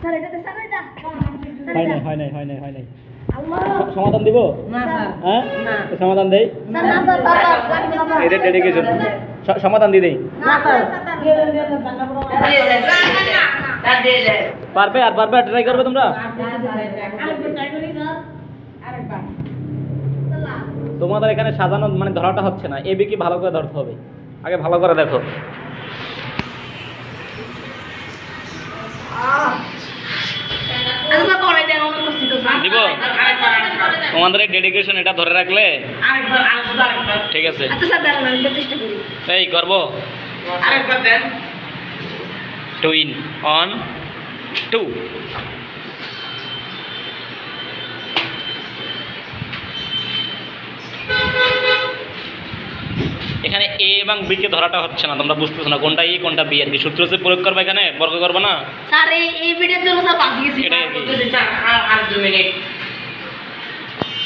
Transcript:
sir এটা sir এটা হয় নাই আল্লাহ সমাধান দিব না স্যার হ্যাঁ না তো সমাধান দেই স্যার না স্যার লাগবে না স্যার এটা ডেডিকেশন সমাধান দিয়ে দেই না স্যার পারবে আর ট্রাই করবে তোমরা তোমাদের এখানে সাজানো মানে ধরাটা হচ্ছে না এবি কি ভালো করে ধরতে হবে আগে ভালো করে দেখো দিব তোমাদের এই ডেডিকেশন এটা ধরে রাখলে ঠিক আছে আচ্ছা স্যার দাঁড়ান আমি চেষ্টা করি এই করব টুইন অন টু এখানে এ এবং বি কে ধরাটা হচ্ছে না তোমরা বুঝতেছো না কোনটা এ কোনটা বি আর কি সূত্র যে প্রয়োগ করবে এখানে বর্গ করবে না স্যার এই ভিডিওর জন্য স্যার বাঁচিয়েছি এটাই আর কি আর 2 মিনিট